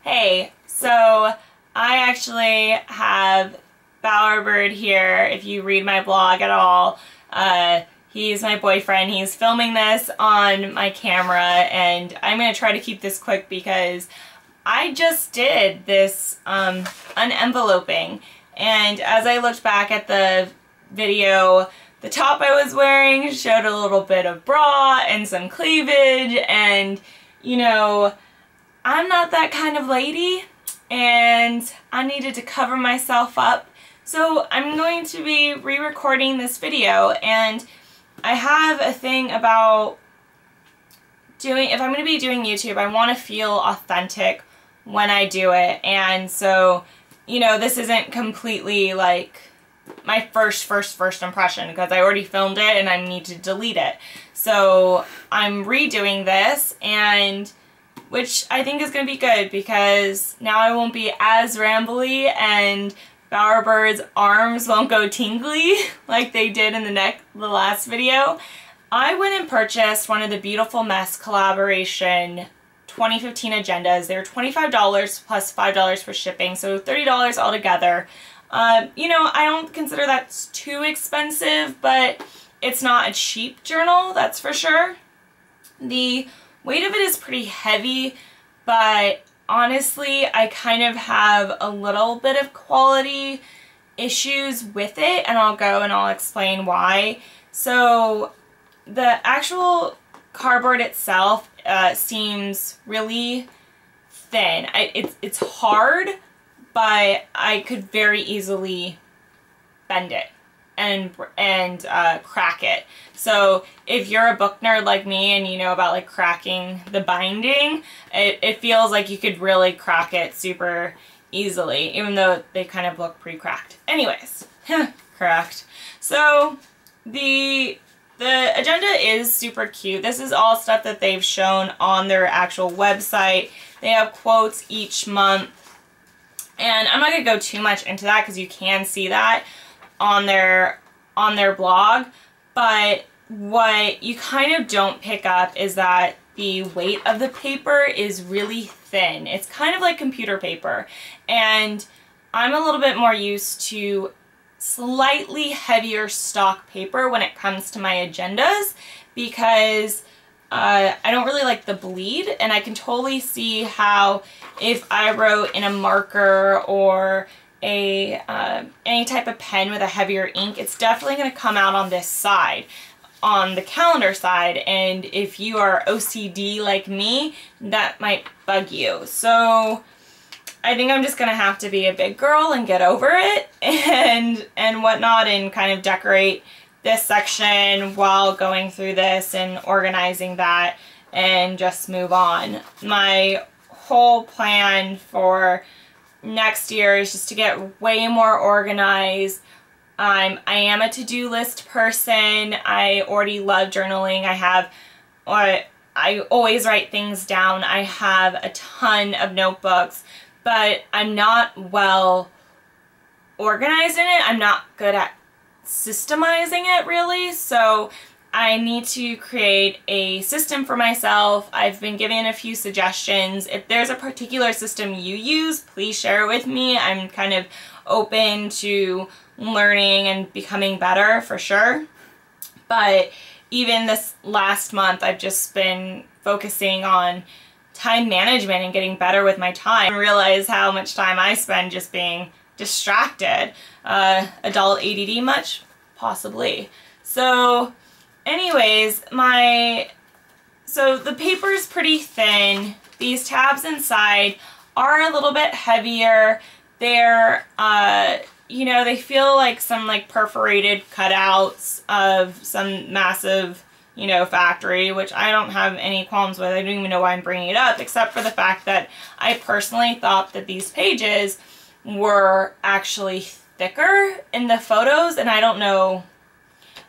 Hey, so I actually have Bowerbird here, if you read my blog at all. He's my boyfriend. He's filming this on my camera, and I'm going to try to keep this quick because I just did this unenveloping, and as I looked back at the video, the top I was wearing showed a little bit of bra and some cleavage, and you know, I'm not that kind of lady, and I needed to cover myself up. So I'm going to be re-recording this video, and I have a thing about if I'm going to be doing YouTube, I want to feel authentic when I do it. And so, you know, this isn't completely like my first impression because I already filmed it and I need to delete it. So I'm redoing this, and which I think is going to be good because now I won't be as rambly and Bowerbird's arms won't go tingly like they did in the last video. I went and purchased one of the Beautiful Mess collaboration 2015 agendas. They were $25 plus $5 for shipping, so $30 altogether. You know, I don't consider that too expensive, but it's not a cheap journal, that's for sure. The weight of it is pretty heavy, but honestly, I kind of have a little bit of quality issues with it, and I'll go and I'll explain why. So the actual cardboard itself seems really thin. It's hard, but I could very easily bend it and crack it. So if you're a book nerd like me and you know about like cracking the binding, it feels like you could really crack it super easily, even though they kind of look pre-cracked. Anyways, cracked. So the agenda is super cute. This is all stuff that they've shown on their actual website. They have quotes each month, and I'm not going to go too much into that because you can see that on their blog, but what you kind of don't pick up is that the weight of the paper is really thin. It's kind of like computer paper, and I'm a little bit more used to slightly heavier stock paper when it comes to my agendas because I don't really like the bleed, and I can totally see how if I wrote in a marker or any type of pen with a heavier ink, it's definitely going to come out on this side, on the calendar side, and if you are OCD like me, that might bug you. So I think I'm just going to have to be a big girl and get over it and whatnot, and kind of decorate this section while going through this and organizing that and just move on. My whole plan for next year is just to get way more organized. I am a to-do list person. I already love journaling. I always write things down. I have a ton of notebooks, but I'm not well organized in it. I'm not good at systemizing it really, so I need to create a system for myself. I've been given a few suggestions. If there's a particular system you use, please share it with me. I'm kind of open to learning and becoming better for sure. But even this last month, I've just been focusing on time management and getting better with my time. I realize how much time I spend just being distracted. Adult ADD much? Possibly. So anyways, so the paper is pretty thin. These tabs inside are a little bit heavier. They're, you know, they feel like some like perforated cutouts of some massive, you know, factory, which I don't have any qualms with. I don't even know why I'm bringing it up, except for the fact that I personally thought that these pages were actually thicker in the photos, and I don't know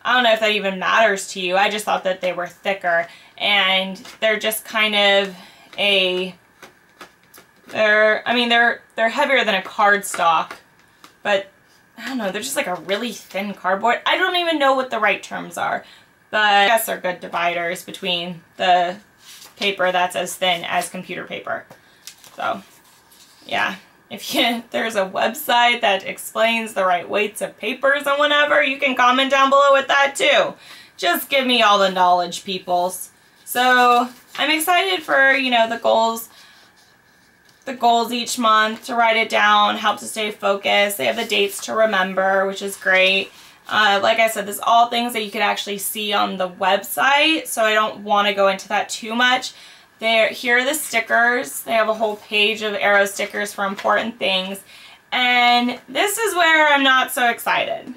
if that even matters to you. I just thought that they were thicker, and they're just kind of they're heavier than a cardstock, but I don't know, they're just like a really thin cardboard. I don't even know what the right terms are, but I guess they're good dividers between the paper that's as thin as computer paper. So yeah, there's a website that explains the right weights of papers and whatever, you can comment down below with that too. Just give me all the knowledge, peoples. So I'm excited for, you know, the goals each month, to write it down, help to stay focused. They have the dates to remember, which is great. Like I said, this is all things that you could actually see on the website, so I don't want to go into that too much. Here are the stickers. They have a whole page of arrow stickers for important things. And this is where I'm not so excited.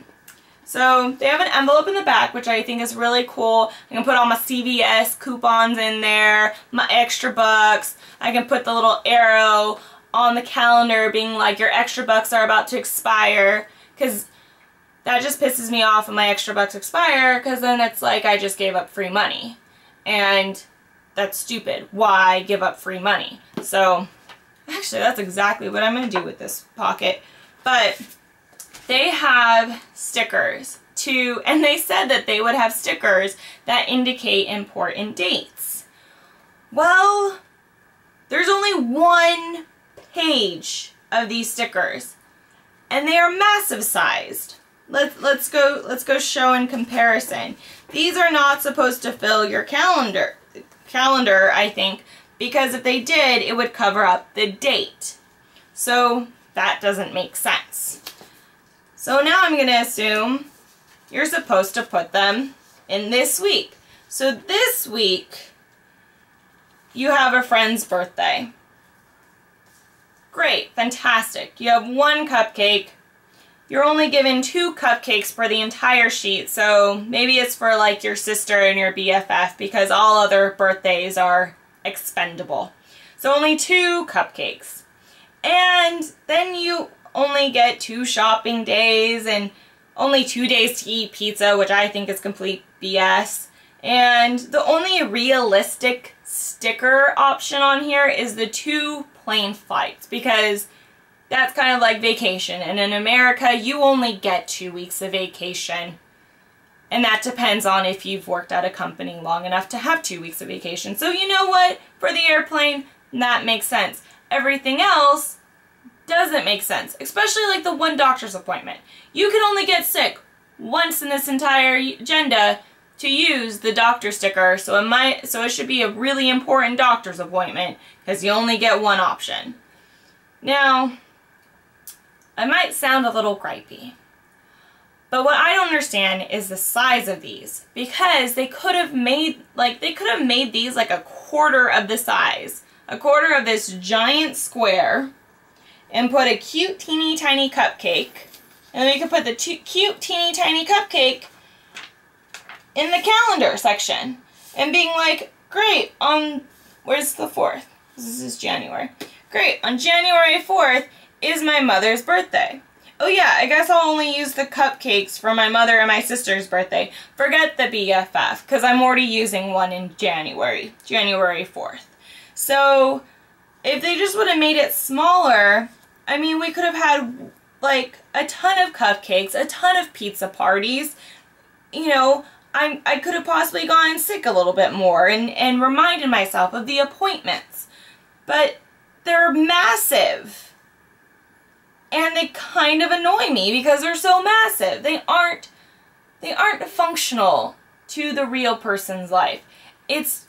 So they have an envelope in the back, which I think is really cool. I can put all my CVS coupons in there, my extra bucks. I can put the little arrow on the calendar being like, your extra bucks are about to expire, because that just pisses me off when my extra bucks expire, because then it's like I just gave up free money. And that's stupid. Why give up free money? So actually that's exactly what I'm going to do with this pocket. But they have stickers too, and they said that they would have stickers that indicate important dates. Well, there's only one page of these stickers, and they are massive sized. Let's go show in comparison. These are not supposed to fill your calendar, I think, because if they did, it would cover up the date. So that doesn't make sense. So now I'm going to assume you're supposed to put them in this week. So this week, you have a friend's birthday. Great, fantastic. You have one cupcake. You're only given 2 cupcakes for the entire sheet, so maybe it's for like your sister and your BFF, because all other birthdays are expendable. So only 2 cupcakes. And then you only get 2 shopping days and only 2 days to eat pizza, which I think is complete BS. And the only realistic sticker option on here is the 2 plane flights, because that's kind of like vacation. And in America, you only get 2 weeks of vacation. And that depends on if you've worked at a company long enough to have 2 weeks of vacation. So you know what? For the airplane, that makes sense. Everything else doesn't make sense, especially like the 1 doctor's appointment. You can only get sick once in this entire agenda to use the doctor sticker, so it should be a really important doctor's appointment, because you only get 1 option. Now, I might sound a little gripey, but what I don't understand is the size of these, because they could have made these like a quarter of the size, a quarter of this giant square, and put a cute teeny tiny cupcake, and then we could put the cute teeny tiny cupcake in the calendar section, and being like, great, where's the 4th? This is January. Great, on January 4th is my mother's birthday. Oh yeah, I guess I'll only use the cupcakes for my mother and my sister's birthday. Forget the BFF, because I'm already using one in January 4th. So if they just would have made it smaller, I mean, we could have had like a ton of cupcakes, a ton of pizza parties. You know, I could have possibly gone sick a little bit more and reminded myself of the appointments. But they're massive. And they kind of annoy me because they're so massive. They aren't functional to the real person's life. It's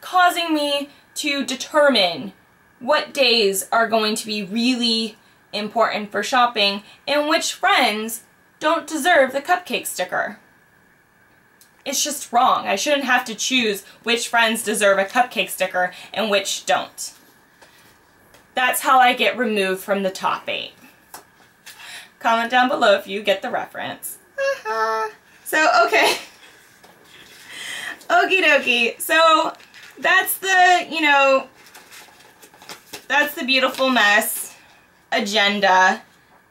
causing me to determine what days are going to be really important for shopping and which friends don't deserve the cupcake sticker. It's just wrong. I shouldn't have to choose which friends deserve a cupcake sticker and which don't. That's how I get removed from the top 8. Comment down below if you get the reference. So, okay. Okie dokie. So, that's the, you know, that's the beautiful mess agenda.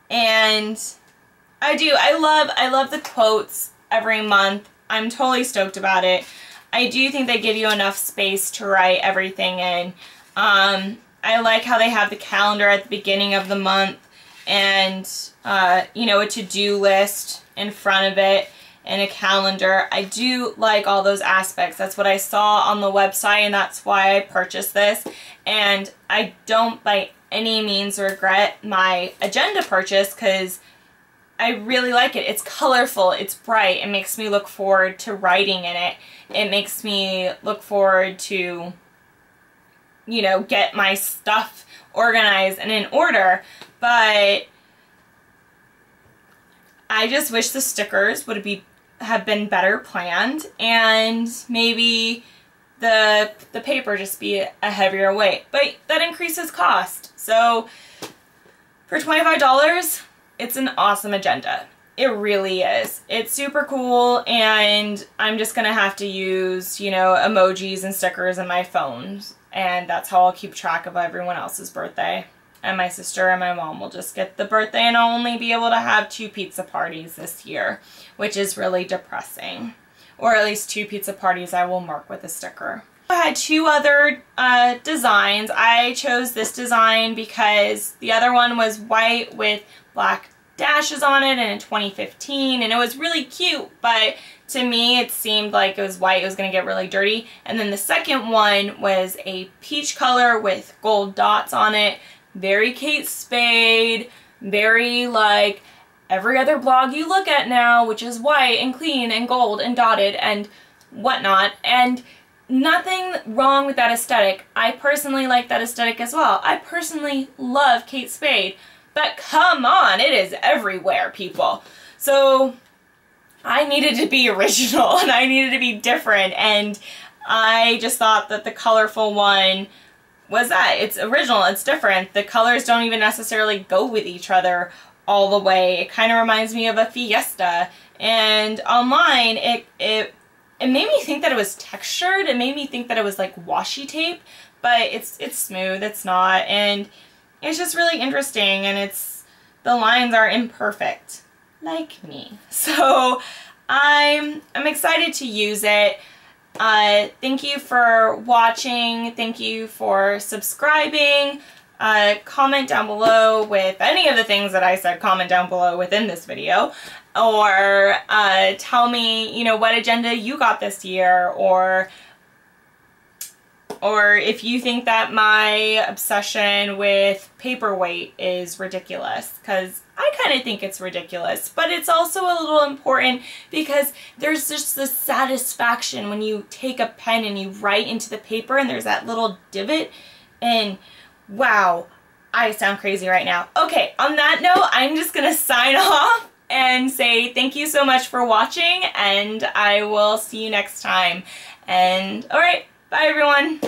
And I love the quotes every month. I'm totally stoked about it. I do think they give you enough space to write everything in. I like how they have the calendar at the beginning of the month and, you know, a to-do list in front of it. and a calendar. I do like all those aspects. That's what I saw on the website, and that's why I purchased this. And I don't by any means regret my agenda purchase because I really like it. It's colorful, it's bright, it makes me look forward to writing in it. It makes me look forward to, you know, get my stuff organized and in order. But I just wish the stickers would have been better planned, and maybe the paper just be a heavier weight. But that increases cost. So for $25, it's an awesome agenda. It really is. It's super cool, and I'm just gonna have to use, you know, emojis and stickers in my phone, and that's how I'll keep track of everyone else's birthday. And my sister and my mom will just get the birthday, and I'll only be able to have 2 pizza parties this year, which is really depressing. Or at least 2 pizza parties I will mark with a sticker. I had 2 other designs. I chose this design because the other one was white with black dashes on it, and in 2015, and it was really cute, but to me it seemed like it was white, it was going to get really dirty. And then the second one was a peach color with gold dots on it. Very Kate Spade, very like every other blog you look at now, which is white and clean and gold and dotted and whatnot. And nothing wrong with that aesthetic. I personally like that aesthetic as well. I personally love Kate Spade. But come on, it is everywhere, people. So I needed to be original, and I needed to be different, and I just thought that the colorful one was that. It's original, it's different. The colors don't even necessarily go with each other all the way. It kind of reminds me of a Fiesta, and online it made me think that it was textured. It made me think that it was like washi tape, but it's smooth, it's not, and it's just really interesting, and the lines are imperfect, like me. So I'm excited to use it. Thank you for watching. Thank you for subscribing. Comment down below with any of the things that I said. Comment down below within this video, or tell me, you know, what agenda you got this year, or if you think that my obsession with paperweight is ridiculous, because I kind of think it's ridiculous, but it's also a little important because there's just this satisfaction when you take a pen and you write into the paper and there's that little divot, and wow, I sound crazy right now. Okay, on that note, I'm just gonna sign off and say thank you so much for watching, and I will see you next time. And alright, bye everyone!